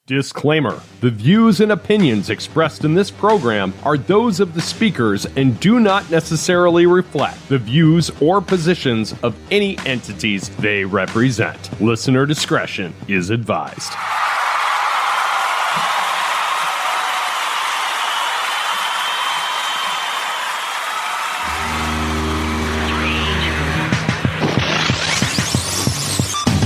Disclaimer: the views and opinions expressed in this program are those of the speakers and do not necessarily reflect the views or positions of any entities they represent. Listener discretion is advised.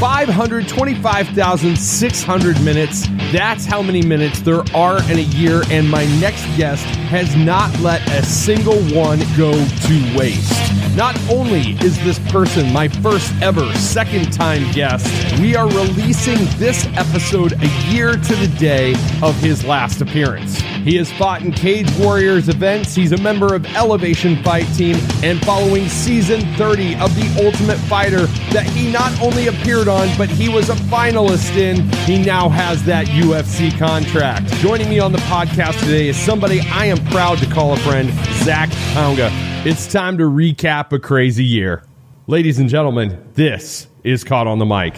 $525,600 minutes. That's how many minutes there are in a year, and my next guest has not let a single one go to waste. Not only is this person my first ever second-time guest, we are releasing this episode a year to the day of his last appearance. He has fought in Cage Warriors events, he's a member of Elevation Fight Team, and following season 30 of The Ultimate Fighter that he not only appeared on, but he was a finalist in, he now has that UFC contract. Joining me on the podcast today is somebody I am proud to call a friend, Zach Pauga. It's time to recap a crazy year. Ladies and gentlemen, this is Caught on the Mic.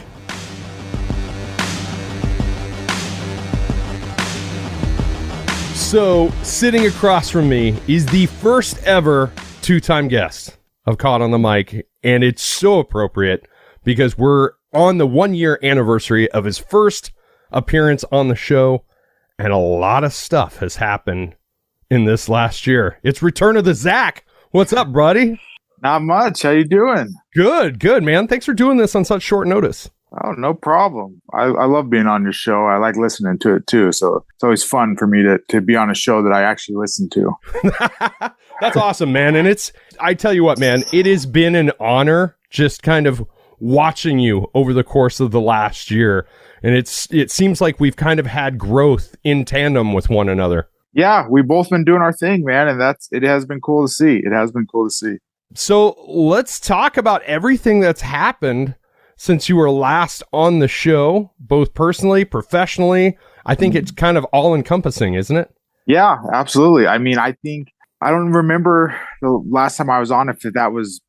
So, sitting across from me is the first ever two-time guest of Caught on the Mic, and it's so appropriate because we're on the one-year anniversary of his first appearance on the show, and a lot of stuff has happened in this last year. It's Return of the Zach. What's up, buddy? Not much. How you doing? Good, man. Thanks for doing this on such short notice. Oh, no problem. I love being on your show. I like listening to it too. So it's always fun for me to be on a show that I actually listen to. That's awesome, man. And I tell you what, man, it has been an honor just kind of watching you over the course of the last year. And it seems like we've kind of had growth in tandem with one another. Yeah, we've both been doing our thing, man. And it has been cool to see. It has been cool to see. So let's talk about everything that's happened since you were last on the show, both personally, professionally. I think it's kind of all encompassing, isn't it? Yeah, absolutely. I mean, I don't remember the last time I was on, if that was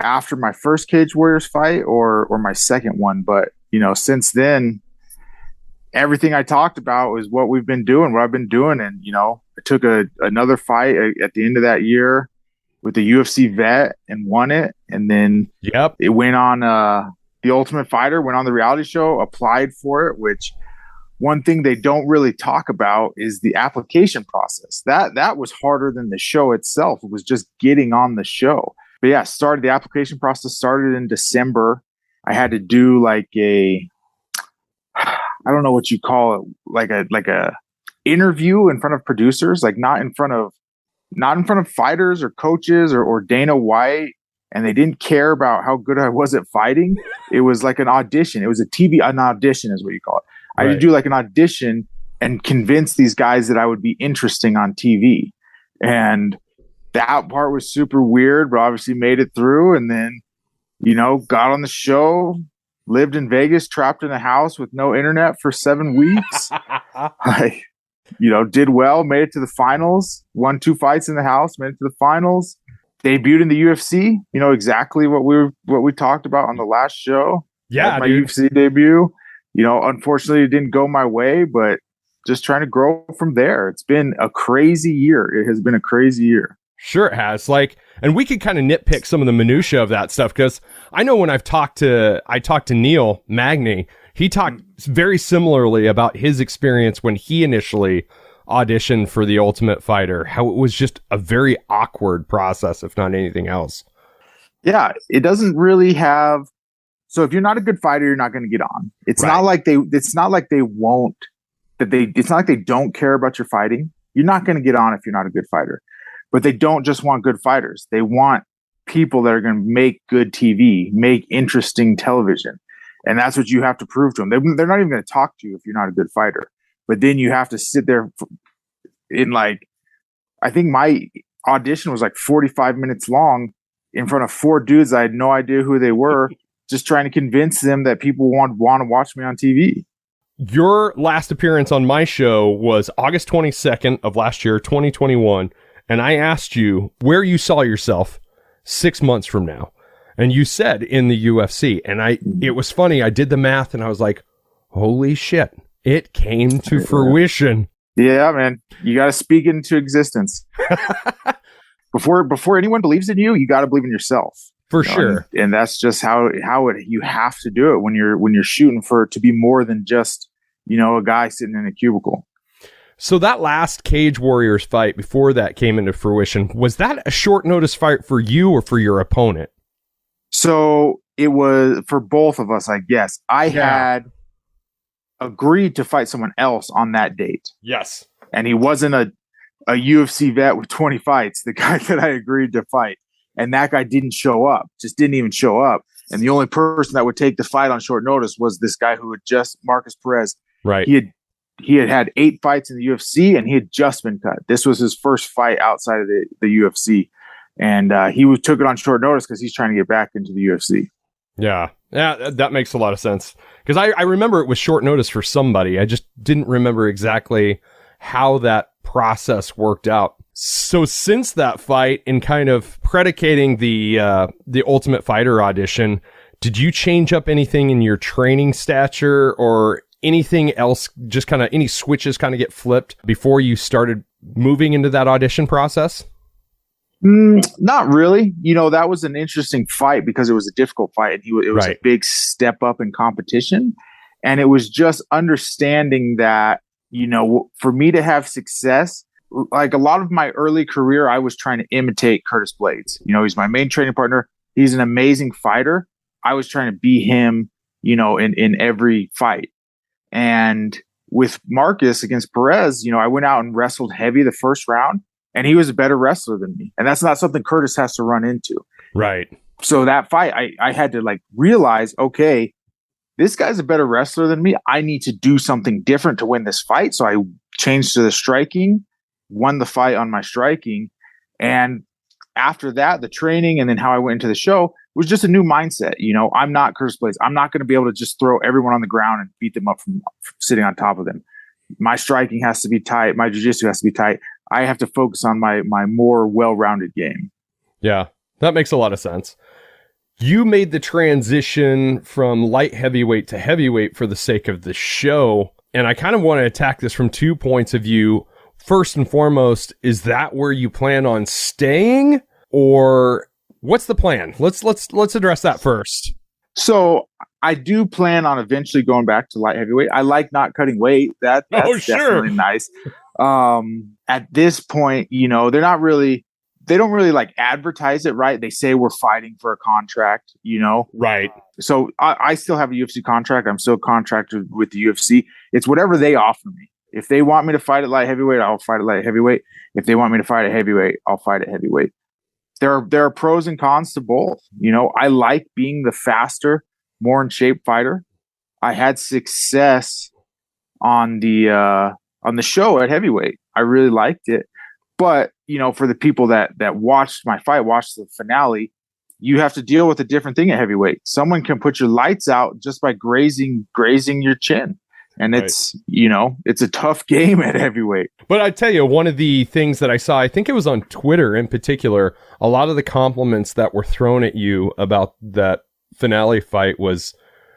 after my first Cage Warriors fight or my second one. But, since then, everything I talked about was what we've been doing, what I've been doing. And, I took another fight at the end of that year with the UFC vet and won it. And then it went on The Ultimate Fighter, went on the reality show, applied for it, which one thing they don't really talk about is the application process. That was harder than the show itself. It was just getting on the show. But yeah, the application process started in December. I had to do I don't know what you call it, like a interview in front of producers, like not in front of fighters or coaches or Dana White. And they didn't care about how good I was at fighting. It was like an audition. It was an audition is what you call it. I had to do like an audition and convince these guys that I would be interesting on TV. And that part was super weird, but obviously made it through. And then, got on the show, lived in Vegas, trapped in a house with no internet for 7 weeks. Did well, made it to the finals, won 2 fights in the house, made it to the finals. Debuted in the UFC, exactly what we talked about on the last show. Yeah, my UFC debut. Unfortunately, it didn't go my way, but just trying to grow from there. It's been a crazy year. It has been a crazy year. Sure it has. And we could kind of nitpick some of the minutia of that stuff, because I know when I talked to Neil Magny, he talked very similarly about his experience when he initially auditioned for The Ultimate Fighter, how it was just a very awkward process, if not anything else. Yeah, it doesn't really have. So if you're not a good fighter, you're not going to get on. It's not like they won't. It's not like they don't care about your fighting. You're not going to get on if you're not a good fighter. But they don't just want good fighters. They want people that are going to make good TV, make interesting television, and that's what you have to prove to them. They're not even going to talk to you if you're not a good fighter. But then you have to sit there I think my audition was 45 minutes long in front of 4 dudes. I had no idea who they were, just trying to convince them that people want to watch me on TV. Your last appearance on my show was August 22nd of last year, 2021. And I asked you where you saw yourself 6 months from now. And you said in the UFC. And it was funny. I did the math and I was like, holy shit. It came to fruition. Yeah, man. You got to speak it into existence. Before anyone believes in you, you got to believe in yourself. For sure. And that's just how you have to do it when you're shooting for it to be more than just, a guy sitting in a cubicle. So that last Cage Warriors fight before that came into fruition, was that a short notice fight for you or for your opponent? So it was for both of us, I guess. I had agreed to fight someone else on that date. Yes. And he wasn't a UFC vet with 20 fights, the guy that I agreed to fight. And that guy didn't show up, just didn't even show up. And the only person that would take the fight on short notice was this guy who had Marcus Perez. Right. He had 8 fights in the UFC and he had just been cut. This was his first fight outside of the UFC. And he took it on short notice because he's trying to get back into the UFC. Yeah, that makes a lot of sense. Because I remember it was short notice for somebody. I just didn't remember exactly how that process worked out. So since that fight and kind of predicating the Ultimate Fighter audition, did you change up anything in your training stature or anything else, just kind of any switches kind of get flipped before you started moving into that audition process? Not really. That was an interesting fight because it was a difficult fight and it was a big step up in competition. And it was just understanding that, for me to have success, like a lot of my early career, I was trying to imitate Curtis Blades. He's my main training partner. He's an amazing fighter. I was trying to be him, in every fight. And with Marcus against Perez, I went out and wrestled heavy the first round and he was a better wrestler than me. And that's not something Curtis has to run into. Right. So that fight, I had to realize, okay, this guy's a better wrestler than me. I need to do something different to win this fight. So I changed to the striking, won the fight on my striking. And after that, the training and then how I went into the show was just a new mindset. I'm not Curtis Blades. I'm not going to be able to just throw everyone on the ground and beat them up from sitting on top of them. My striking has to be tight. My jiu-jitsu has to be tight. I have to focus on my more well-rounded game. Yeah, that makes a lot of sense. You made the transition from light heavyweight to heavyweight for the sake of the show. And I kind of want to attack this from 2 points of view. First and foremost, is that where you plan on staying or what's the plan? Let's address that first. So I do plan on eventually going back to light heavyweight. I like not cutting weight. That's definitely nice. At this point, they don't really advertise it, right? They say we're fighting for a contract, Right. So I still have a UFC contract. I'm still contracted with the UFC. It's whatever they offer me. If they want me to fight at light heavyweight, I'll fight at light heavyweight. If they want me to fight at heavyweight, I'll fight at heavyweight. There are pros and cons to both. I like being the faster, more in shape fighter. I had success on the show at heavyweight. I really liked it. But, for the people that watched my fight, watched the finale, you have to deal with a different thing at heavyweight. Someone can put your lights out just by grazing your chin. And it's, it's a tough game at heavyweight. But I tell you, one of the things that I saw, I think it was on Twitter in particular, a lot of the compliments that were thrown at you about that finale fight was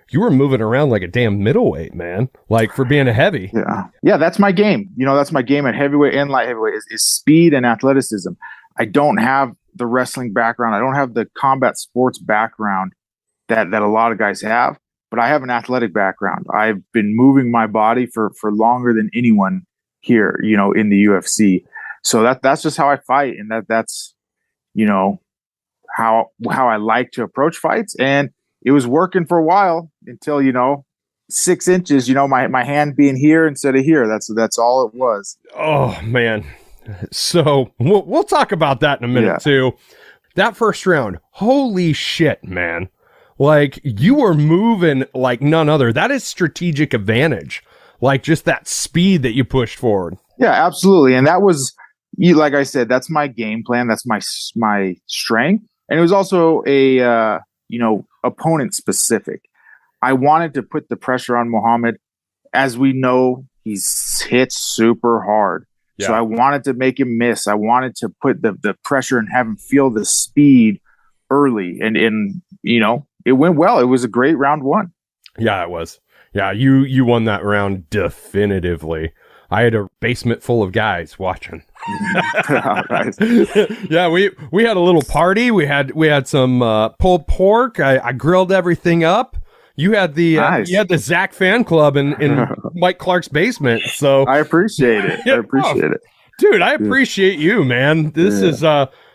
you were moving around like a damn middleweight, man, for being a heavy. Yeah, that's my game. That's my game at heavyweight and light heavyweight is speed and athleticism. I don't have the wrestling background. I don't have the combat sports background that a lot of guys have. But I have an athletic background. I've been moving my body for longer than anyone here, in the UFC. So that's just how I fight. And that's, how I like to approach fights. And it was working for a while until, 6 inches, my hand being here instead of here. That's all it was. Oh, man. So we'll talk about that in a minute too. That first round, holy shit, man. You were moving like none other. That is strategic advantage. Just that speed that you pushed forward. Yeah, absolutely. And that was, like I said, that's my game plan. That's my strength. And it was also a, opponent specific. I wanted to put the pressure on Muhammad. As we know, he's hit super hard. Yeah. So I wanted to make him miss. I wanted to put the pressure and have him feel the speed early. And it went well. It was a great round one. Yeah, it was. Yeah, you won that round definitively. I had a basement full of guys watching. Nice. Yeah, we had a little party. We had some pulled pork. I grilled everything up. You had the Nice. you had the Zach fan club in Mike Clark's basement. So I appreciate it. I appreciate it. Dude, I appreciate you, man. This is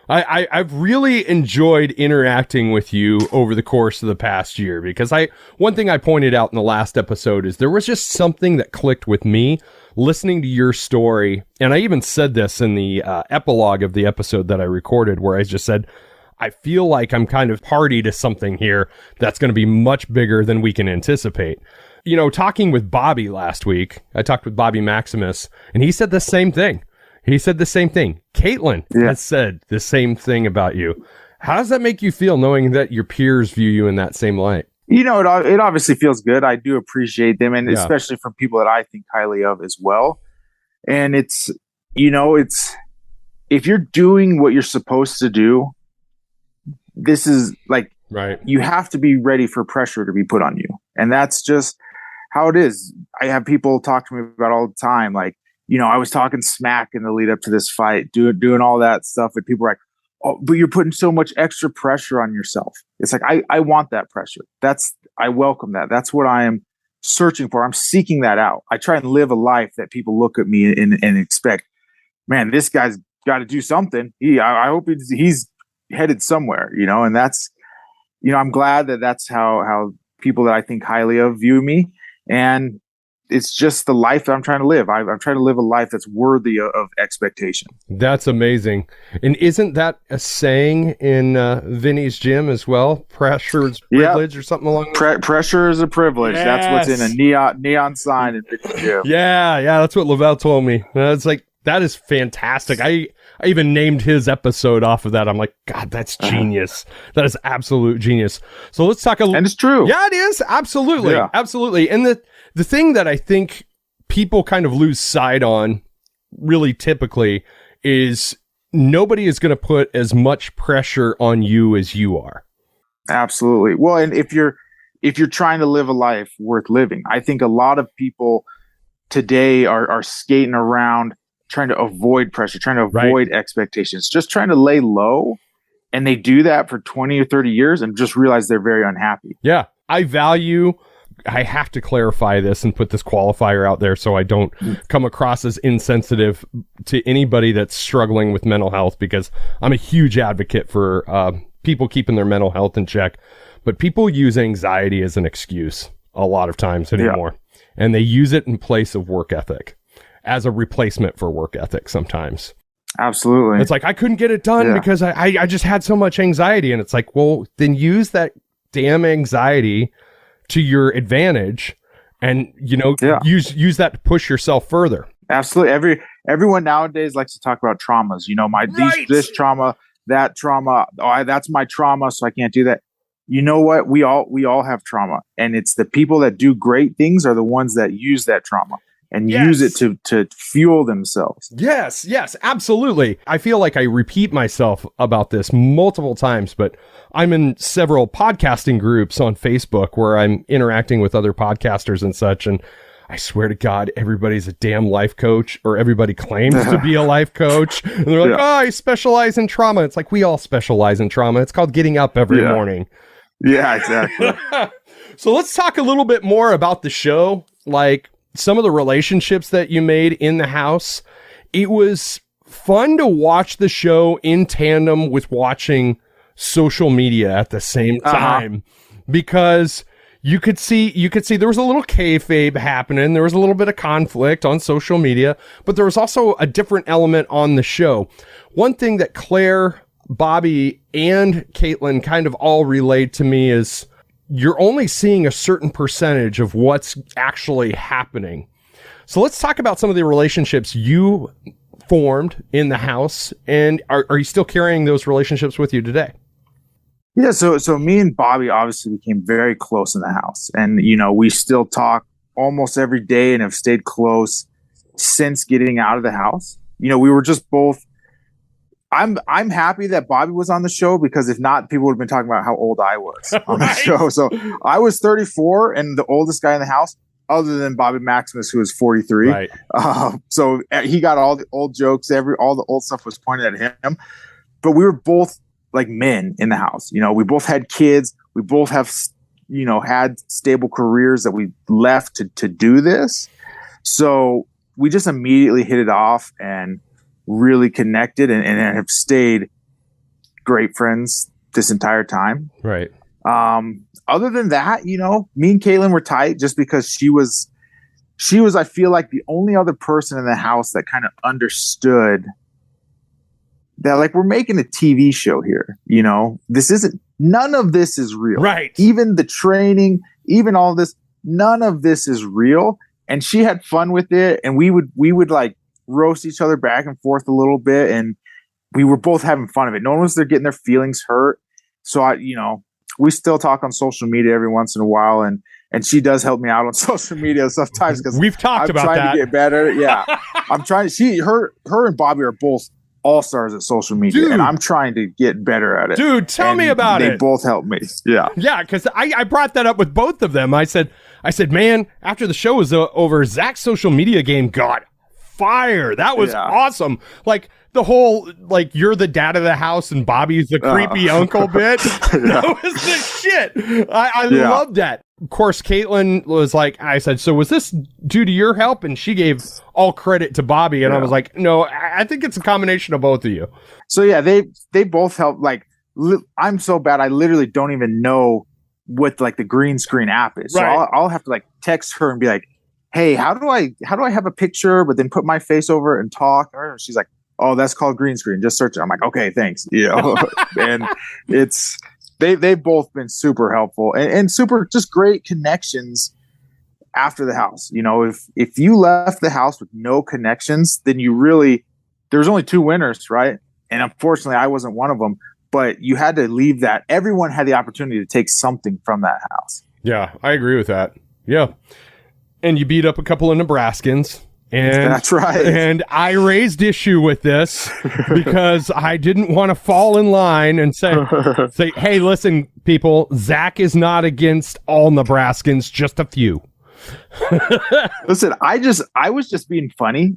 I've really enjoyed interacting with you over the course of the past year, because one thing I pointed out in the last episode is there was just something that clicked with me listening to your story. And I even said this in the epilogue of the episode that I recorded, where I just said, I feel like I'm kind of party to something here that's going to be much bigger than we can anticipate. You know, talking with Bobby last week, I talked with Bobby Maximus, and he said the same thing. Caitlin has said the same thing about you. How does that make you feel, knowing that your peers view you in that same light? You know, it obviously feels good. I do appreciate them, and especially from people that I think highly of as well. And it's if you're doing what you're supposed to do, this is like, right. You have to be ready for pressure to be put on you. And that's just how it is. I have people talk to me about all the time, like, you know, I was talking smack in the lead up to this fight, doing all that stuff. And people are like, oh, but you're putting so much extra pressure on yourself. It's like, I want that pressure. I welcome that. That's what I am searching for. I'm seeking that out. I try and live a life that people look at me and expect, man, this guy's got to do something. I hope he's headed somewhere, you know, and that's, you know, I'm glad that that's how people that I think highly of view me. And it's just the life that I'm trying to live. I'm trying to live a life that's worthy of expectation. That's amazing. And isn't that a saying in Vinny's gym as well? Pressure is privilege or something along those Pressure is a privilege. Yes. That's what's in a neon sign in Vinny's gym. Yeah, that's what Lavelle told me. It's like, that is fantastic. I even named his episode off of that. I'm like, God, that's genius. That is absolute genius. So let's talk a little. And it's true. Yeah, it is. Absolutely. Yeah. Absolutely. And the thing that I think people kind of lose sight on really typically is nobody is going to put as much pressure on you as you are. Absolutely. Well, and if you're trying to live a life worth living, I think a lot of people today are skating around trying to avoid pressure, trying to avoid expectations, just trying to lay low. And they do that for 20 or 30 years and just realize they're very unhappy. Yeah. I have to clarify this and put this qualifier out there so I don't come across as insensitive to anybody that's struggling with mental health, because I'm a huge advocate for people keeping their mental health in check. But people use anxiety as an excuse a lot of times anymore. Yeah. And they use it in place of work ethic, as a replacement for work ethic sometimes. Absolutely. It's like, I couldn't get it done because I just had so much anxiety. And it's like, well, then use that damn anxiety to your advantage and, you know, use that to push yourself further. Absolutely. Everyone nowadays likes to talk about traumas. You know, this trauma, that trauma. Oh, that's my trauma, so I can't do that. You know what? We all have trauma. And it's the people that do great things are the ones that use that trauma and use it to fuel themselves. Yes, absolutely. I feel like I repeat myself about this multiple times, but I'm in several podcasting groups on Facebook where I'm interacting with other podcasters and such. And I swear to God, everybody's a damn life coach, or everybody claims to be a life coach. And they're like, I specialize in trauma. It's like, we all specialize in trauma. It's called getting up every morning. Yeah, exactly. So let's talk a little bit more about the show. Like, some of the relationships that you made in the house. It was fun to watch the show in tandem with watching social media at the same time, because you could see there was a little kayfabe happening. There was a little bit of conflict on social media, but there was also a different element on the show. One thing that Claire, Bobby, and Caitlin kind of all relayed to me is, you're only seeing a certain percentage of what's actually happening. So let's talk about some of the relationships you formed in the house, and are you still carrying those relationships with you today? Yeah, so me and Bobby obviously became very close in the house, and you know, we still talk almost every day and have stayed close since getting out of the house. You know, we were just both. I'm happy that Bobby was on the show, because if not, people would have been talking about how old I was on the show. So I was 34 and the oldest guy in the house. other than Bobby Maximus, who was 43. Right. So he got all the old jokes, all the old stuff was pointed at him. But we were both like men in the house. You know, we both had kids. We both have, you know, had stable careers that we left to do this. So we just immediately hit it off and really connected and have stayed great friends this entire time. Right. Other than that, you know, me and Caitlin were tight just because she was, I feel like, the only other person in the house that kind of understood that, like, we're making a TV show here. You know, none of this is real. Right. Even the training, even all this, none of this is real. And she had fun with it. And we would like roast each other back and forth a little bit. And we were both having fun of it. No one was there getting their feelings hurt. So we still talk on social media every once in a while, and she does help me out on social media sometimes because we've talked about that. I'm trying to get better. Yeah, I'm trying. Her and Bobby are both all-stars at social media, dude, and I'm trying to get better at it. Dude, tell me about it. They both help me. Yeah, because I brought that up with both of them. I said, man, after the show was over, Zach's social media game got fire. That was awesome. Like, the whole, like, you're the dad of the house and Bobby's the creepy uncle bit. That was the shit. I loved that. Of course, Caitlin was like, I said, so was this due to your help? And she gave all credit to Bobby. And I was like, no, I think it's a combination of both of you. So yeah, they both help. Like, I'm so bad, I literally don't even know what like the green screen app is. Right. So I'll have to like text her and be like, hey, how do I have a picture, but then put my face over it and talk? Or she's like, oh, that's called green screen. Just search it. I'm like, okay, thanks. You know, and they've both been super helpful and super just great connections after the house. You know, if you left the house with no connections, then there's only two winners, right? And unfortunately, I wasn't one of them. But you had to leave that. Everyone had the opportunity to take something from that house. Yeah, I agree with that. Yeah, and you beat up a couple of Nebraskans. And that's right. And I raised issue with this because I didn't want to fall in line and say, hey, listen, people, Zach is not against all Nebraskans, just a few. Listen, I was just being funny.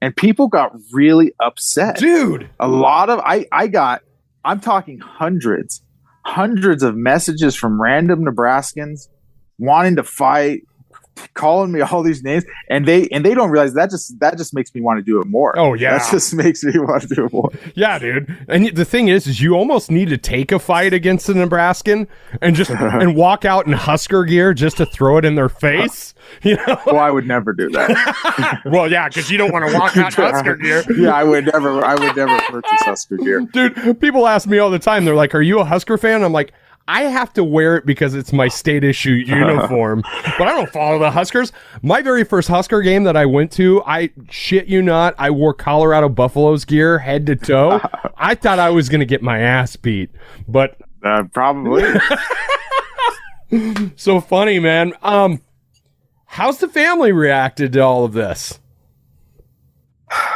And people got really upset. Dude. A lot of, I'm talking hundreds of messages from random Nebraskans wanting to fight, calling me all these names, and they don't realize that just makes me want to do it more. Oh yeah, that just makes me want to do it more. Yeah, dude. And the thing is you almost need to take a fight against a Nebraskan and just and walk out in Husker gear just to throw it in their face. You know? Well, I would never do that. Well, yeah, because you don't want to walk out in Husker gear. Yeah, I would never purchase Husker gear. Dude, people ask me all the time. They're like, "Are you a Husker fan?" I'm like, I have to wear it because it's my state issue uniform, but I don't follow the Huskers. My very first Husker game that I went to, I shit you not, I wore Colorado Buffaloes gear head to toe. I thought I was going to get my ass beat, but probably. So funny, man. How's the family reacted to all of this?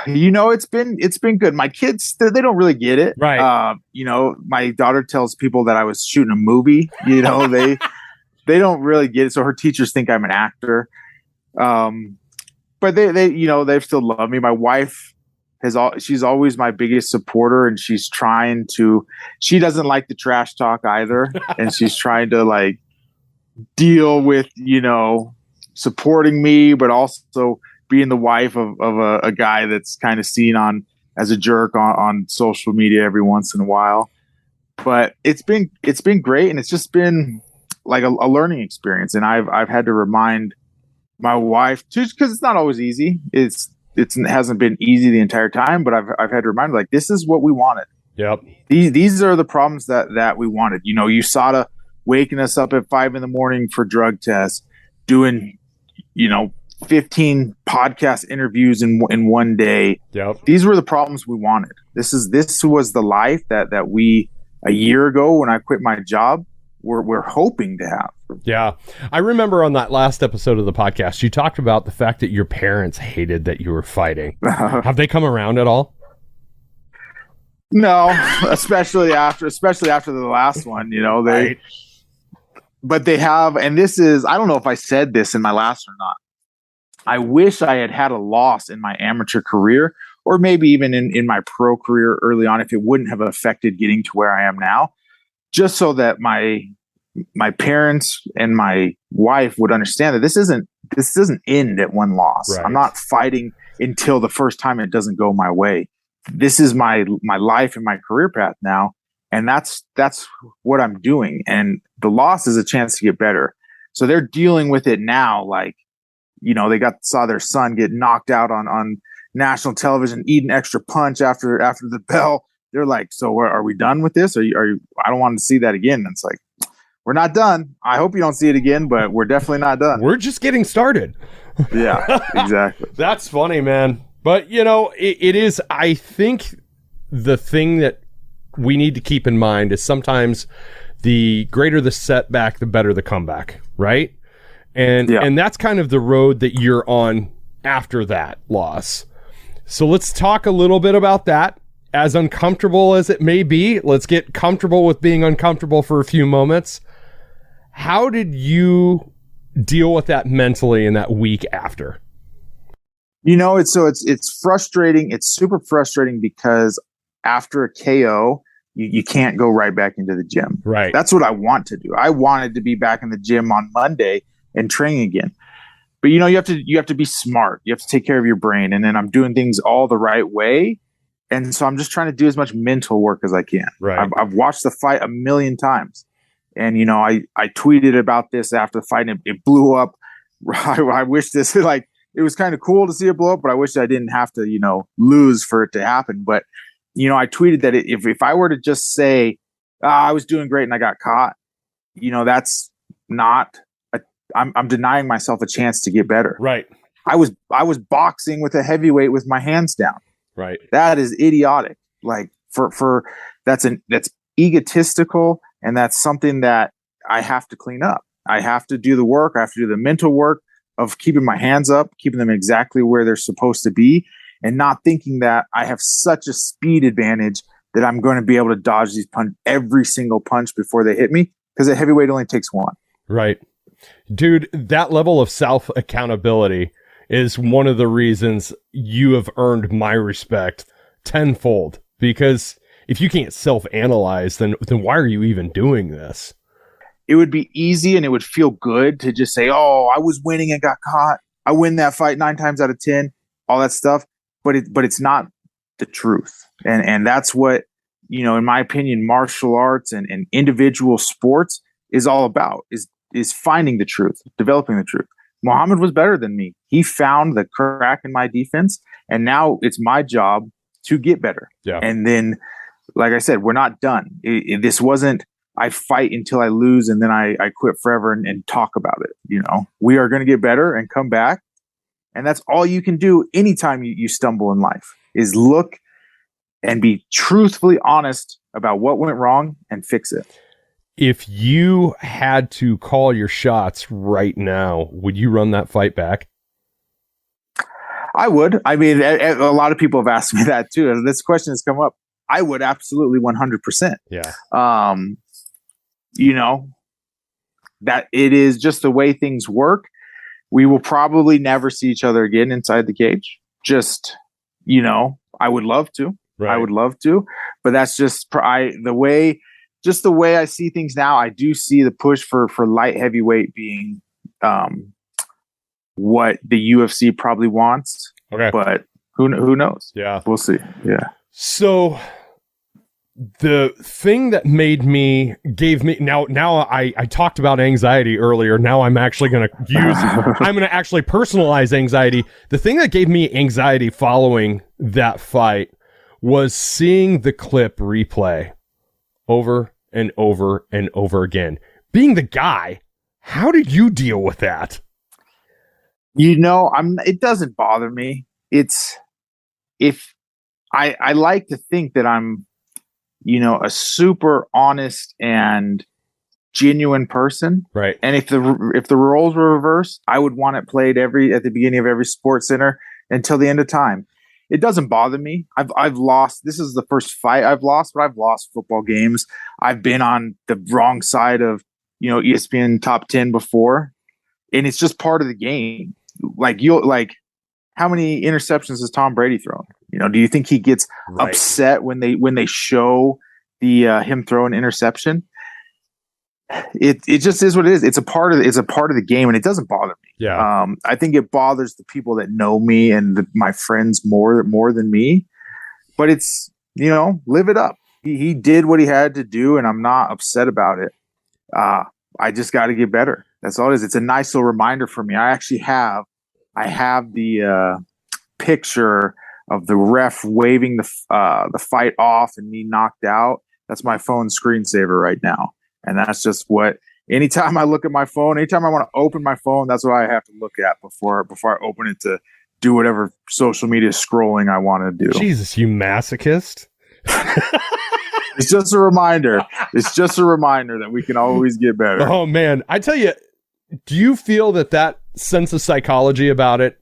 You know, it's been good. My kids, they don't really get it. Right. You know, my daughter tells people that I was shooting a movie. You know, they don't really get it. So her teachers think I'm an actor. But they you know, they still love me. My wife she's always my biggest supporter, and she doesn't like the trash talk either. And she's trying to like deal with, you know, supporting me, but also being the wife of a guy that's kind of seen on as a jerk on social media every once in a while. But it's been great, and it's just been like a learning experience. And I've had to remind my wife, just because it's not always easy. It hasn't been easy the entire time, but I've had to remind her, like, this is what we wanted. Yep. These are the problems that we wanted. You know, USADA waking us up at 5 a.m. for drug tests, doing, you know, 15 podcast interviews in one day. Yep. These were the problems we wanted. This was the life that we, a year ago when I quit my job, we're hoping to have. Yeah. I remember on that last episode of the podcast, you talked about the fact that your parents hated that you were fighting. Have they come around at all? No, especially after the last one, you know, right. but they have, and this is, I don't know if I said this in my last or not. I wish I had a loss in my amateur career, or maybe even in my pro career early on, if it wouldn't have affected getting to where I am now, just so that my parents and my wife would understand that this doesn't end at one loss. Right. I'm not fighting until the first time it doesn't go my way. This is my life and my career path now. And that's what I'm doing. And the loss is a chance to get better. So they're dealing with it now. Like, they saw their son get knocked out on national television, eat an extra punch after the bell. They're like, so are we done with this? Are you, I don't want to see that again. And it's like, we're not done. I hope you don't see it again, but we're definitely not done. We're just getting started. Yeah, exactly. That's funny, man. But, it is, I think the thing that we need to keep in mind is sometimes the greater the setback, the better the comeback, right? And that's kind of the road that you're on after that loss. So let's talk a little bit about that. As uncomfortable as it may be, let's get comfortable with being uncomfortable for a few moments. How did you deal with that mentally in that week after? It's frustrating. It's super frustrating because after a KO, you can't go right back into the gym. Right. That's what I want to do. I wanted to be back in the gym on Monday and train again. But you have to be smart. You have to take care of your brain. And then I'm doing things all the right way. And so I'm just trying to do as much mental work as I can. Right. I've watched the fight a million times. And, I tweeted about this after the fight and it blew up. I wish this, it was kind of cool to see it blow up, but I wish I didn't have to, lose for it to happen. But, I tweeted that if I were to just say, I was doing great and I got caught, that's not, I'm denying myself a chance to get better. Right. I was boxing with a heavyweight with my hands down. Right. That is idiotic. Like that's egotistical. And that's something that I have to clean up. I have to do the work. I have to do the mental work of keeping my hands up, keeping them exactly where they're supposed to be, and not thinking that I have such a speed advantage that I'm going to be able to dodge every single punch before they hit me, because a heavyweight only takes one. Right. Dude, that level of self-accountability is one of the reasons you have earned my respect tenfold, because if you can't self-analyze, then why are you even doing this? It would be easy and it would feel good to just say, oh, I was winning and got caught. I win that fight 9 times out of 10, all that stuff. But it's not the truth. And that's what, in my opinion, martial arts and individual sports is all about, is finding the truth, developing the truth. Muhammad was better than me. He found the crack in my defense, and now it's my job to get better. Yeah. And then, like I said, we're not done. This wasn't, I fight until I lose and then I quit forever and talk about it. We are going to get better and come back. And that's all you can do anytime you stumble in life, is look and be truthfully honest about what went wrong and fix it. If you had to call your shots right now, would you run that fight back? I would. I mean, a lot of people have asked me that too. And this question has come up. I would absolutely 100%. Yeah. That it is just the way things work. We will probably never see each other again inside the cage. Just, I would love to. Right. I would love to, but that's just the way I see things now. I do see the push for light heavyweight being what the UFC probably wants. Okay. But who knows? Yeah. We'll see. Yeah. So the thing that gave me now I talked about anxiety earlier. Now I'm actually going to I'm going to actually personalize anxiety. The thing that gave me anxiety following that fight was seeing the clip replay over and over and over again. Being the guy, how did you deal with that? It doesn't bother me. I like to think that I'm, a super honest and genuine person. Right. And if the roles were reversed, I would want it played at the beginning of every sports center until the end of time. It doesn't bother me. I've lost. This is the first fight I've lost, but I've lost football games. I've been on the wrong side of, ESPN top 10 before, and it's just part of the game. How many interceptions has Tom Brady thrown? Do you think he gets upset when they show the him throw an interception? It just is what it is. It's a part of the game, and it doesn't bother me. Yeah. I think it bothers the people that know me and my friends more than me. But it's live it up. He did what he had to do, and I'm not upset about it. I just got to get better. That's all it is. It's a nice little reminder for me. I have the picture of the ref waving the fight off and me knocked out. That's my phone screensaver right now. And that's just what, anytime I look at my phone, anytime I want to open my phone, that's what I have to look at before I open it to do whatever social media scrolling I want to do. Jesus, you masochist. It's just a reminder. It's just a reminder that we can always get better. Oh, man. I tell you, do you feel that sense of psychology about it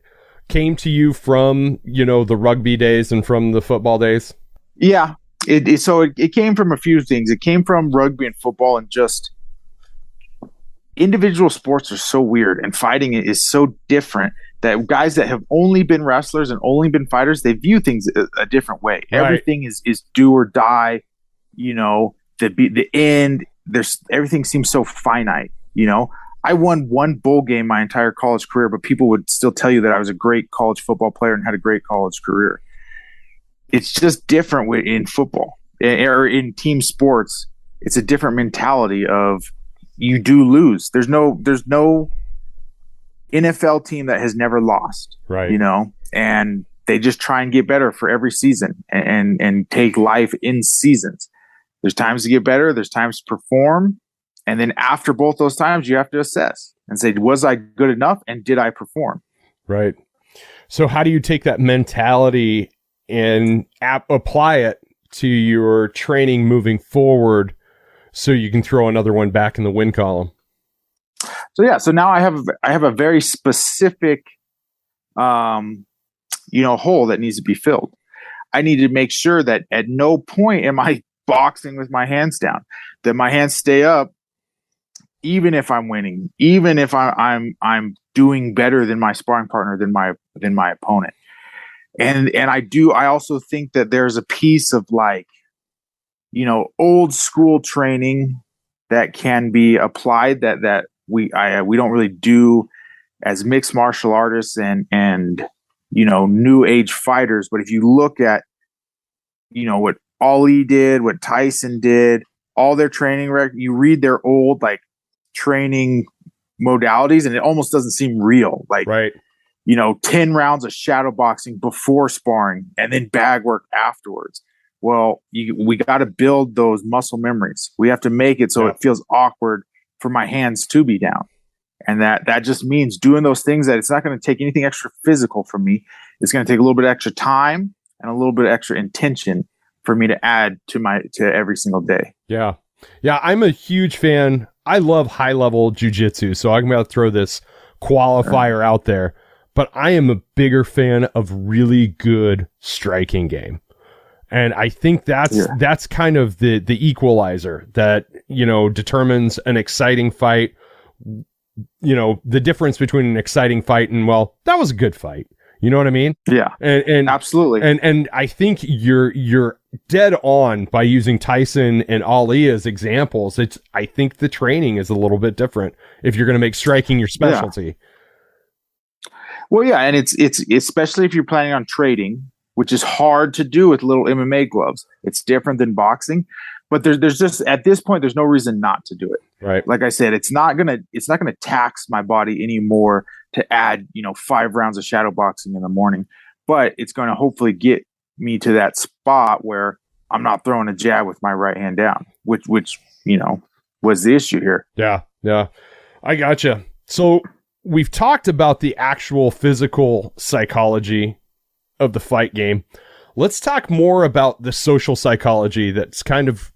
came to you from, the rugby days and from the football days? Yeah. It came from a few things. It came from rugby and football, and just individual sports are so weird, and fighting is so different that guys that have only been wrestlers and only been fighters, they view things a different way. Right. Everything is do or die. The end. Everything seems so finite. I won one bowl game my entire college career, but people would still tell you that I was a great college football player and had a great college career. It's just different in football or in team sports. It's a different mentality of you do lose. There's no NFL team that has never lost, right? And they just try and get better for every season and take life in seasons. There's times to get better. There's times to perform. And then after both those times, you have to assess and say, was I good enough? And did I perform? Right. So how do you take that mentality and apply it to your training moving forward so you can throw another one back in the win column? So now I have a very specific, hole that needs to be filled. I need to make sure that at no point am I boxing with my hands down, that my hands stay up, even if I'm winning, even if I'm doing better than my sparring partner, than my opponent. And I also think that there's a piece of old school training that can be applied that we don't really do as mixed martial artists and new age fighters. But if you look at what Ali did, what Tyson did, all their training you read their old training modalities, and it almost doesn't seem real. Right. 10 rounds of shadow boxing before sparring and then bag work afterwards. Well, we got to build those muscle memories. We have to make it so it feels awkward for my hands to be down. And that just means doing those things that it's not going to take anything extra physical from me. It's going to take a little bit extra time and a little bit extra intention for me to add to every single day. Yeah. Yeah. I'm a huge fan. I love high level jujitsu. So I'm going to throw this qualifier out there, but I am a bigger fan of really good striking game. And I think that's kind of the equalizer that, determines an exciting fight. The difference between an exciting fight and, well, that was a good fight. You know what I mean? Yeah. And absolutely. And I think you're dead on by using Tyson and Ali as examples. I think the training is a little bit different if you're going to make striking your specialty. Yeah. Well, yeah, and it's especially if you're planning on trading, which is hard to do with little MMA gloves. It's different than boxing, but there's just, at this point, there's no reason not to do it. Right. Like I said, it's not gonna tax my body anymore to add 5 rounds of shadow boxing in the morning, but it's going to hopefully get me to that spot where I'm not throwing a jab with my right hand down, which was the issue here. Yeah, I gotcha. So we've talked about the actual physical psychology of the fight game. Let's talk more about the social psychology that's kind of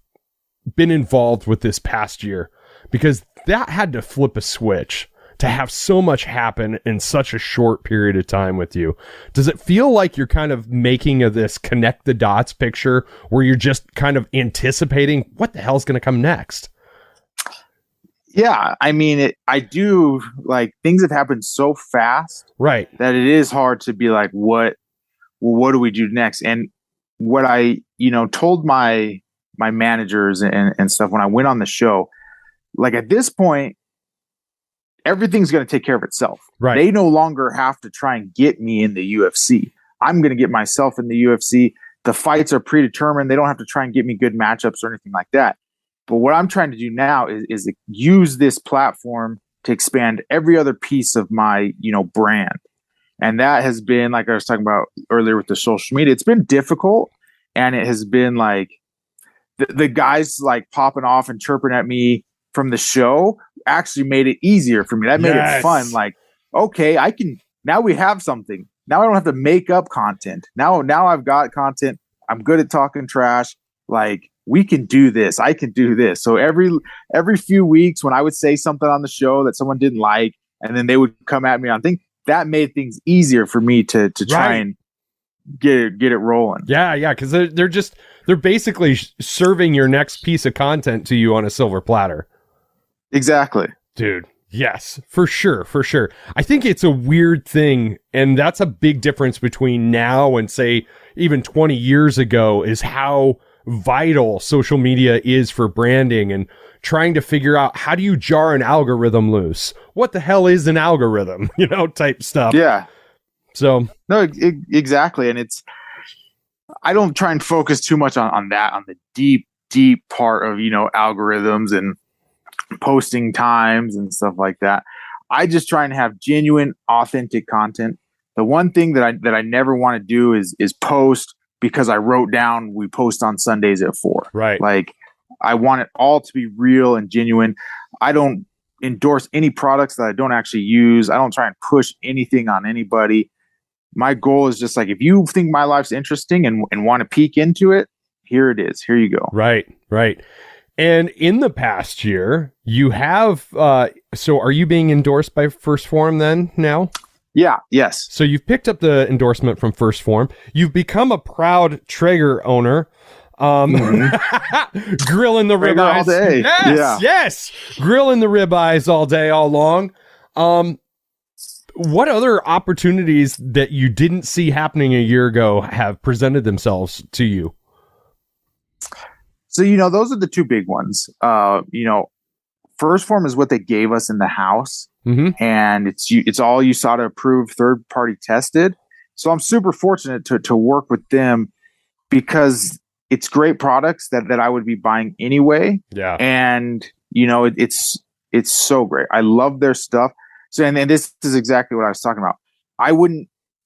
been involved with this past year, because that had to flip a switch to have so much happen in such a short period of time with you. Does it feel like you're kind of making this connect the dots picture where you're just kind of anticipating what the hell's going to come next? Yeah, I mean, I do, like, things have happened so fast, Right. that it is hard to be like, what do we do next? And what I, told my managers and stuff when I went on the show, like, at this point, everything's going to take care of itself. Right. They no longer have to try and get me in the UFC. I'm going to get myself in the UFC. The fights are predetermined. They don't have to try and get me good matchups or anything like that. But what I'm trying to do now is use this platform to expand every other piece of my, brand. And that has been, like I was talking about earlier with the social media, it's been difficult. And it has been like the guys like popping off and chirping at me from the show actually made it easier for me. That made it fun. Like, okay, now we have something. Now I don't have to make up content. Now I've got content. I'm good at talking trash. Like, we can do this. I can do this. So every few weeks when I would say something on the show that someone didn't like, and then they would come at me on things, that made things easier for me to try and get it rolling. Yeah, because they're basically serving your next piece of content to you on a silver platter. Exactly. Dude, yes, for sure. I think it's a weird thing, and that's a big difference between now and, say, even 20 years ago, is how vital social media is for branding and trying to figure out, how do you jar an algorithm loose? What the hell is an algorithm? Type stuff. Yeah. So no, exactly. And I don't try and focus too much on that, on the deep part of, algorithms and posting times and stuff like that. I just try and have genuine, authentic content. The one thing that I never want to do is post because I wrote down we post on Sundays at 4. Right. Like, I want it all to be real and genuine. I don't endorse any products that I don't actually use. I don't try and push anything on anybody. My goal is just like, if you think my life's interesting and want to peek into it, here it is. Here you go. Right. And in the past year, you have, so are you being endorsed by First Form then now? Yeah. Yes. So you've picked up the endorsement from First Form. You've become a proud Traeger owner. Grilling the ribeyes all day. Yes. Grilling the ribeyes all day, all long. What other opportunities that you didn't see happening a year ago have presented themselves to you? So, those are the two big ones. First Form is what they gave us in the house. Mm-hmm. And it's all USADA approved, third party tested. So I'm super fortunate to work with them, because it's great products that I would be buying anyway. Yeah. And it's so great. I love their stuff. So, and this is exactly what I was talking about.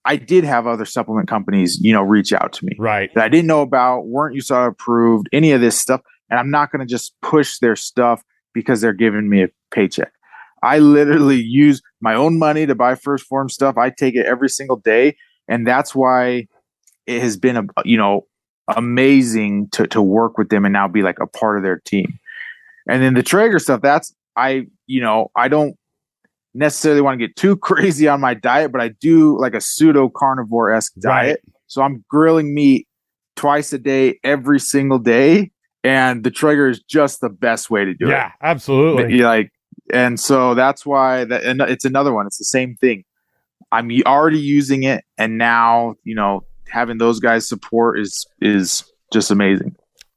I did have other supplement companies, reach out to me, right, that I didn't know about, weren't USADA approved, any of this stuff. And I'm not going to just push their stuff because they're giving me a paycheck. I literally use my own money to buy First Form stuff. I take it every single day. And that's why it has been, amazing to work with them and now be like a part of their team. And then the Traeger stuff, I don't necessarily want to get too crazy on my diet, but I do like a pseudo carnivore-esque diet. Right. So I'm grilling meat twice a day, every single day. And the Traeger is just the best way to do it. Yeah, absolutely. And so that's why and it's another one. It's the same thing. I'm already using it. And now, having those guys support is just amazing.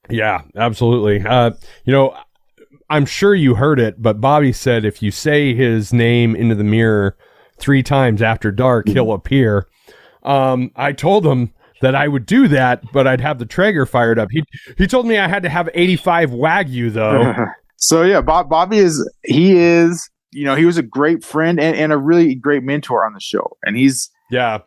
Yeah, absolutely. I'm sure you heard it, but Bobby said if you say his name into the mirror 3 times after dark, he'll appear. I told him that I would do that, but I'd have the Traeger fired up. He told me I had to have 85 Wagyu though. So yeah, Bobby he was a great friend and a really great mentor on the show. And he's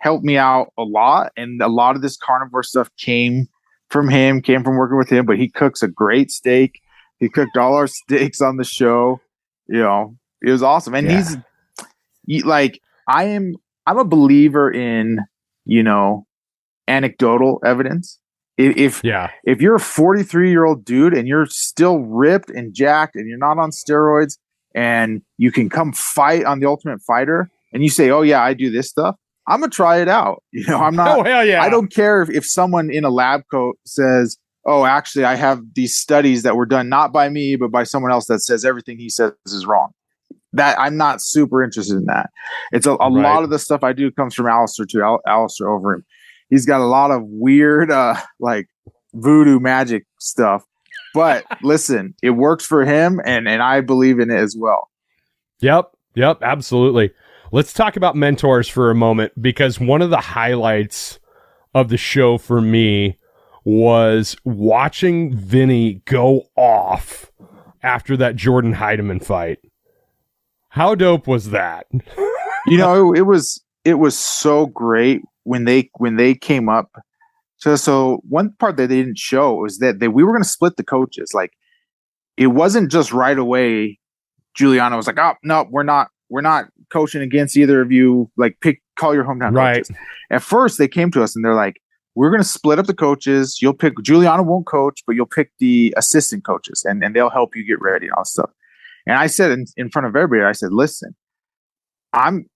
helped me out a lot. And a lot of this carnivore stuff came from working with him, but he cooks a great steak. He cooked all our steaks on the show. It was awesome. And I'm a believer in, anecdotal evidence. If you're a 43-year-old dude and you're still ripped and jacked and you're not on steroids and you can come fight on The Ultimate Fighter and you say, oh yeah, I do this stuff, I'm gonna try it out. I'm not. Oh hell yeah! I don't care if someone in a lab coat says, oh, actually, I have these studies that were done not by me, but by someone else that says everything he says is wrong. That I'm not super interested in that. It's a lot of the stuff I do comes from Alistair too. Alistair over him. He's got a lot of weird, like voodoo magic stuff. But listen, it works for him, and I believe in it as well. Yep, absolutely. Let's talk about mentors for a moment, because one of the highlights of the show for me was watching Vinny go off after that Jordan Heidemann fight. How dope was that? It was so great when they came up. So one part that they didn't show was that we were going to split the coaches. Like, it wasn't just right away. Juliana was like, "Oh no, we're not coaching against either of you. Like, call your hometown coaches." At first, they came to us and they're like, "We're going to split up the coaches. You'll pick Juliana won't coach, but you'll pick the assistant coaches, and they'll help you get ready and all that stuff." And I said in front of everybody, I said, "Listen, I'm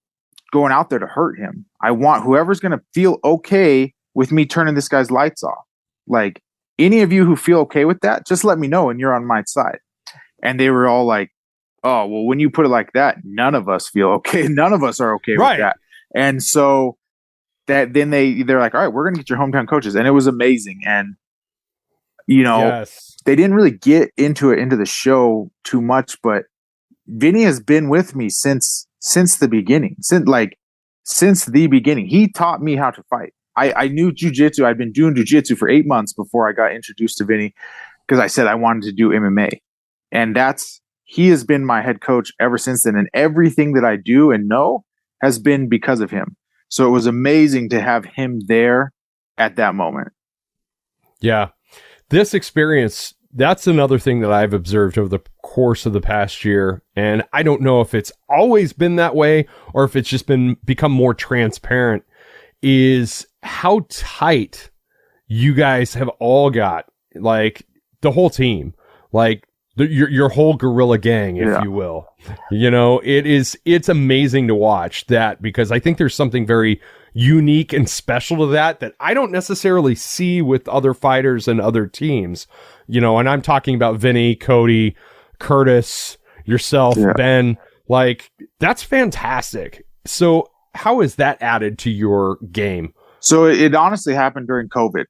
going out there to hurt him. I want whoever's going to feel okay with me turning this guy's lights off. Like, any of you who feel okay with that, just let me know and you're on my side." And they were all like, "Oh, well, when you put it like that, none of us feel okay. None of us are okay with that." And so that then they're like, "All right, we're going to get your hometown coaches." And it was amazing. And, they didn't really get into the show too much, but Vinny has been with me since the beginning. Since the beginning, he taught me how to fight. I knew jiu-jitsu. I'd been doing jiu-jitsu for 8 months before I got introduced to Vinny, because I said I wanted to do MMA. And he has been my head coach ever since then. And everything that I do and know has been because of him. So it was amazing to have him there at that moment. Yeah. This experience, that's another thing that I've observed over the course of the past year. And I don't know if it's always been that way or if it's just become more transparent, is how tight you guys have all got, like the whole team, like your whole guerrilla gang, if you will. It's amazing to watch that, because I think there's something very unique and special to that I don't necessarily see with other fighters and other teams, and I'm talking about Vinny, Cody, Curtis, yourself, Ben. Like, that's fantastic. So how is that added to your game? So it honestly happened during COVID.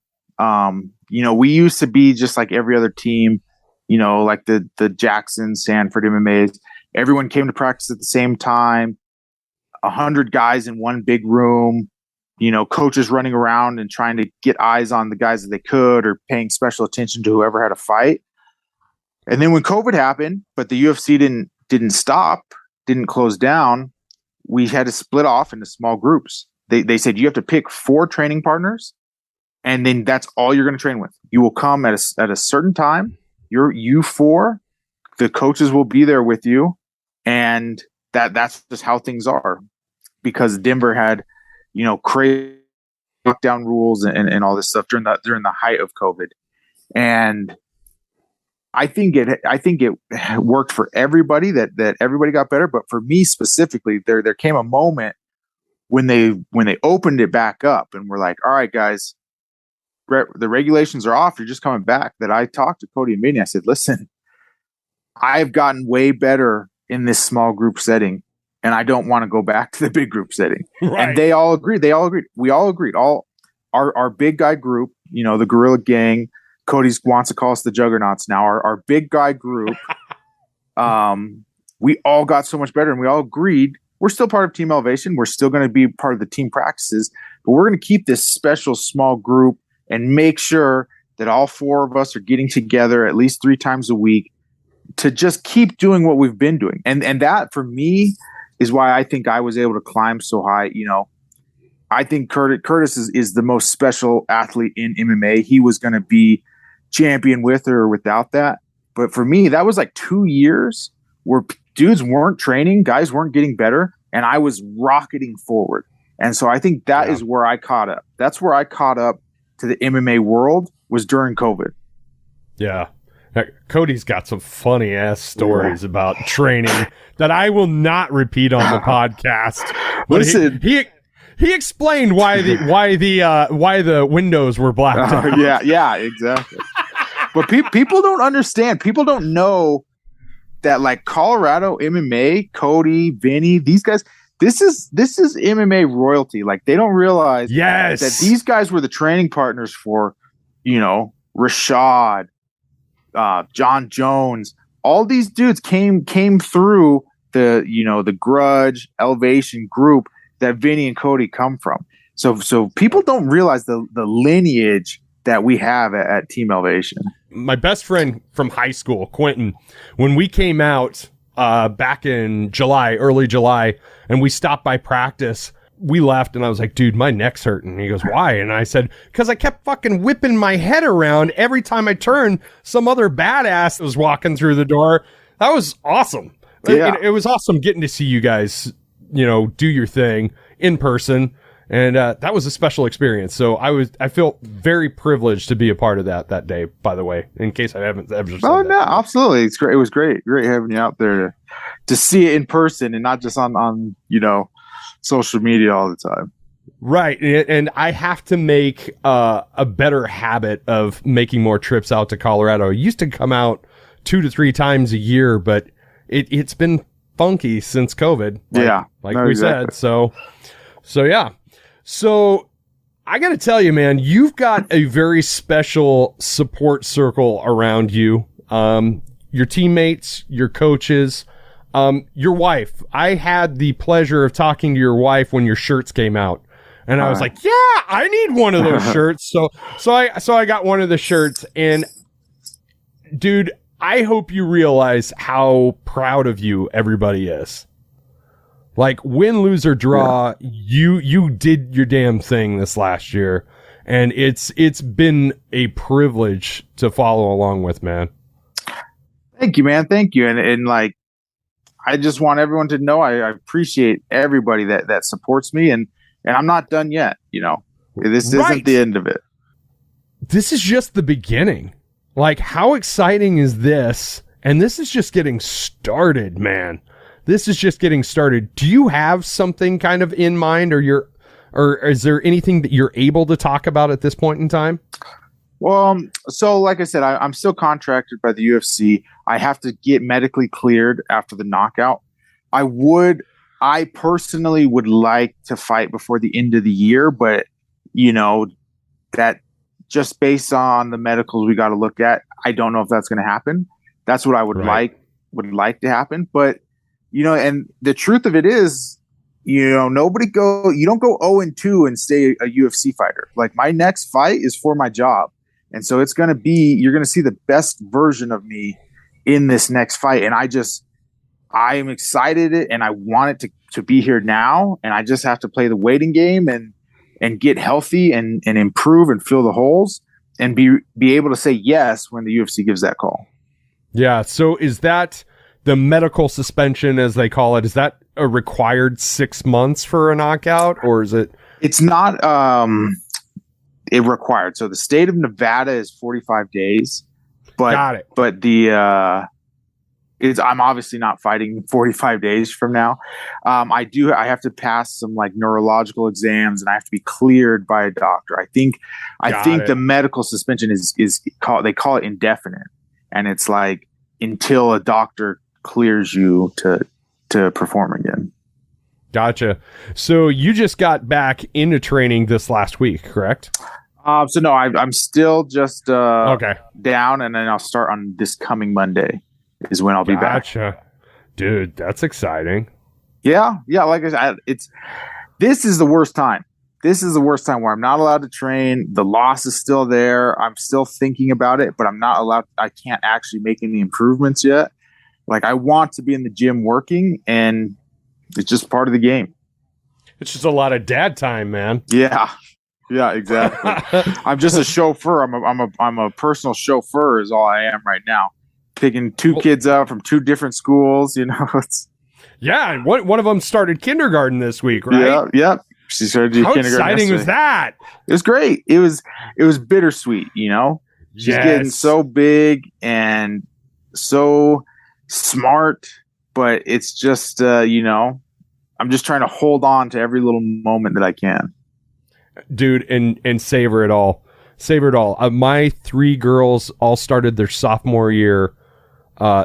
We used to be just like every other team, like the Jackson, Sanford MMAs. Everyone came to practice at the same time, 100 guys in one big room, coaches running around and trying to get eyes on the guys that they could, or paying special attention to whoever had a fight. And then when COVID happened, but the UFC didn't stop, didn't close down, we had to split off into small groups. They said you have to pick 4 training partners, and then that's all you're going to train with. You will come at a certain time. You 4, the coaches will be there with you, and that's just how things are. Because Denver had, crazy lockdown rules and all this stuff during the height of COVID, and I think it worked for everybody, that everybody got better. But for me specifically, there came a moment when they opened it back up and we're like, "All right, guys, the regulations are off. You're just coming back." That I talked to Cody and Vinny. I said, "Listen, I've gotten way better in this small group setting, and I don't want to go back to the big group setting." Right. And they all agreed. We all agreed. All our big guy group, the Guerrilla Gang. Cody wants to call us the Juggernauts now. Our big guy group, we all got so much better, and we all agreed we're still part of Team Elevation. We're still going to be part of the team practices, but we're going to keep this special small group and make sure that all 4 of us are getting together at least 3 times a week to just keep doing what we've been doing. And that for me is why I think I was able to climb so high. I think Curtis is the most special athlete in MMA. He was going to be champion with or without that. But for me, that was like 2 years where dudes weren't training, guys weren't getting better, and I was rocketing forward. And so I think that is where I caught up. That's where I caught up to the MMA world, was during COVID. Yeah. Cody's got some funny ass stories about training that I will not repeat on the podcast. But listen, he explained why the windows were blacked out. Yeah, exactly. But people don't understand. People don't know that like Colorado MMA, Cody, Vinny, these guys, this is MMA royalty. Like they don't realize that these guys were the training partners for, Rashad, John Jones. All these dudes came through the Grudge Elevation group that Vinny and Cody come from. So people don't realize the lineage that we have at Team Elevation. My best friend from high school, Quentin, when we came out back in early July, and we stopped by practice, we left and I was like, dude, my neck's hurting. And he goes, why? And I said, because I kept fucking whipping my head around every time I turned. Some other badass was walking through the door. That was awesome. Yeah. It was awesome getting to see you guys, do your thing in person. And that was a special experience. So I feel very privileged to be a part of that day, by the way, in case I haven't ever said that. No, absolutely. It's great. It was great having you out there to see it in person and not just on social media all the time. Right. And I have to make a better habit of making more trips out to Colorado. I used to come out 2 to 3 times a year, but it's been funky since COVID. We said. So yeah. So I got to tell you, man, you've got a very special support circle around you. Your teammates, your coaches, your wife. I had the pleasure of talking to your wife when your shirts came out. And I was like, yeah, I need one of those shirts. So I got one of the shirts. And dude, I hope you realize how proud of you everybody is. Like, win, lose, or draw, you did your damn thing this last year, and it's been a privilege to follow along with, man. Thank you, man. Thank you. And like, I just want everyone to know I appreciate everybody that supports me, and I'm not done yet. This isn't the end of it. This is just the beginning. Like, how exciting is this? And this is just getting started, man. This is just getting started. Do you have something kind of in mind, or is there anything that you're able to talk about at this point in time? Well, so like I said, I'm still contracted by the UFC. I have to get medically cleared after the knockout. I personally would like to fight before the end of the year, but that just based on the medicals we got to look at, I don't know if that's going to happen. That's what I would like to happen, but. And the truth of it is, you don't go 0-2 and stay a UFC fighter. Like, my next fight is for my job. And so it's going to be, you're going to see the best version of me in this next fight. And I am excited and I want it to be here now. And I just have to play the waiting game and get healthy and improve and fill the holes and be able to say yes when the UFC gives that call. Yeah. So is that the medical suspension, as they call it, is that a required 6 months for a knockout, or is it? It's not it required. So the state of Nevada is 45 days, but got it. But I'm obviously not fighting 45 days from now. I have to pass some like neurological exams and I have to be cleared by a doctor. I think the medical suspension is they call it indefinite, and it's like until a doctor clears you to perform again. Gotcha. So you just got back into training this last week, correct? So no, I'm still just down, and then I'll start on this coming Monday is when I'll be back. Gotcha. Dude, that's exciting. Yeah. Like I said, this is the worst time. This is the worst time where I'm not allowed to train. The loss is still there. I'm still thinking about it, but I'm not allowed. I can't actually make any improvements yet. Like, I want to be in the gym working, and it's just part of the game. It's just a lot of dad time, man. Yeah, exactly. I'm just a chauffeur. I'm a personal chauffeur is all I am right now. Picking two kids up from 2 different schools, Yeah, and one of them started kindergarten this week, right? Yeah. She started How kindergarten exciting yesterday. was that? It was great. It was bittersweet, She's getting so big and so smart, but it's just I'm just trying to hold on to every little moment that I can, dude, and savor it all. Savor it all. My 3 girls all started their sophomore year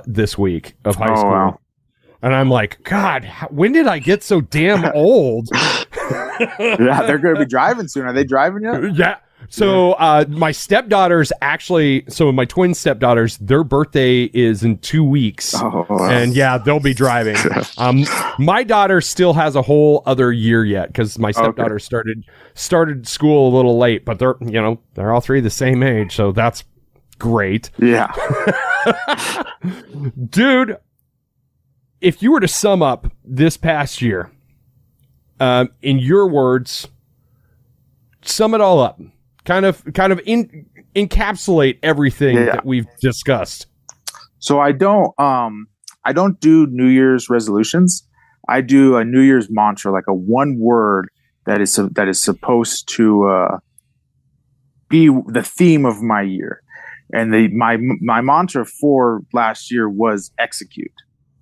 this week of high school. Wow. And I'm like, God, when did I get so damn old? Yeah, they're going to be driving soon. Are they driving yet? Yeah. So my stepdaughters my twin stepdaughters, their birthday is in 2 weeks. Oh, wow. And yeah, they'll be driving. My daughter still has a whole other year yet because my stepdaughter started school a little late, but they're all 3 the same age. So that's great. Yeah. Dude, if you were to sum up this past year, in your words, sum it all up. Kind of encapsulate everything that we've discussed. So I don't do New Year's resolutions. I do a New Year's mantra, like a one word that is supposed to be the theme of my year. And my mantra for last year was execute.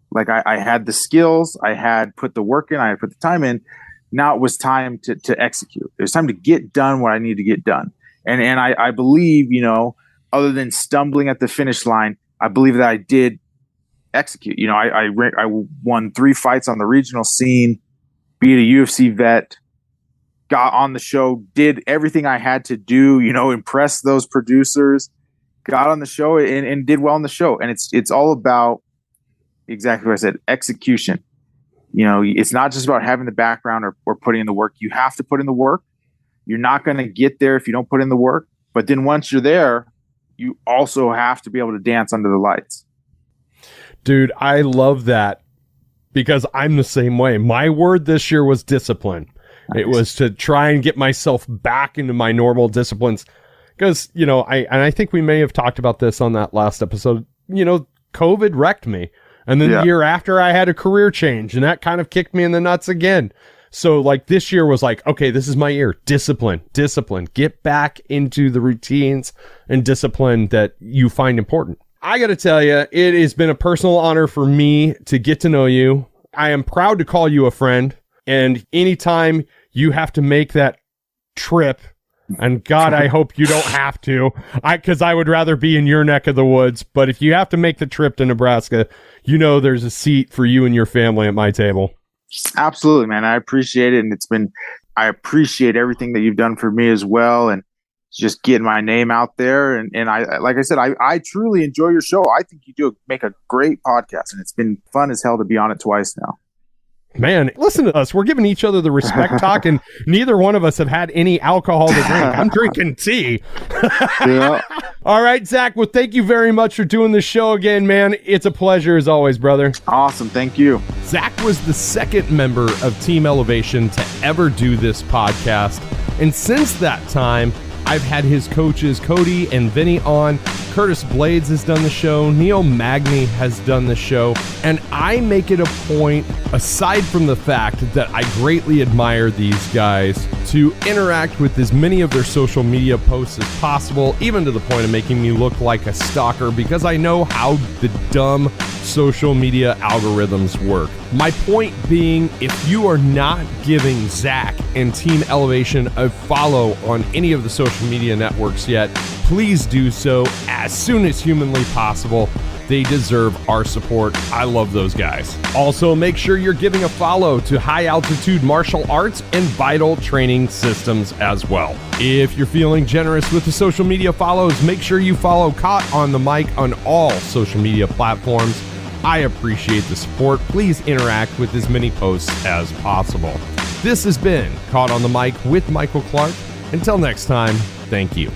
Like I had the skills, I had put the work in, I had put the time in. Now it was time to execute. It was time to get done what I need to get done. And I believe, other than stumbling at the finish line, I believe that I did execute. I won 3 fights on the regional scene, beat a UFC vet, got on the show, did everything I had to do, impress those producers, got on the show and did well on the show. And it's all about exactly what I said, execution. It's not just about having the background or putting in the work. You have to put in the work. You're not going to get there if you don't put in the work. But then once you're there, you also have to be able to dance under the lights. Dude, I love that because I'm the same way. My word this year was discipline. Nice. It was to try and get myself back into my normal disciplines. Because, I think we may have talked about this on that last episode. COVID wrecked me. And then the year after I had a career change and that kind of kicked me in the nuts again. So like this year was like, okay, this is my year. Discipline, get back into the routines and discipline that you find important. I got to tell you, it has been a personal honor for me to get to know you. I am proud to call you a friend. And anytime you have to make that trip, and God, I hope you don't have to, because I would rather be in your neck of the woods. But if you have to make the trip to Nebraska, there's a seat for you and your family at my table. Absolutely, man. I appreciate it. And I appreciate everything that you've done for me as well. And just getting my name out there. And I, like I said, I truly enjoy your show. I think you make a great podcast, and it's been fun as hell to be on it twice now. Man, listen to us. We're giving each other the respect talk, and neither one of us have had any alcohol to drink. I'm drinking tea. Yeah. All right, Zach. Well, thank you very much for doing the show again, man. It's a pleasure as always, brother. Awesome. Thank you. Zach was the second member of Team Elevation to ever do this podcast. And since that time, I've had his coaches, Cody and Vinny, on. Curtis Blades has done the show. Neil Magny has done the show. And I make it a point, aside from the fact that I greatly admire these guys, to interact with as many of their social media posts as possible, even to the point of making me look like a stalker, because I know how the dumb social media algorithms work. My point being, if you are not giving Zach and Team Elevation a follow on any of the social media networks yet, please do so as soon as humanly possible. They deserve our support. I love those guys. Also, make sure you're giving a follow to High Altitude Martial Arts and Vital Training Systems as well. If you're feeling generous with the social media follows, make sure you follow Caught on the Mic on all social media platforms. I appreciate the support. Please interact with as many posts as possible. This has been Caught on the Mic with Michael Clark. Until next time, thank you.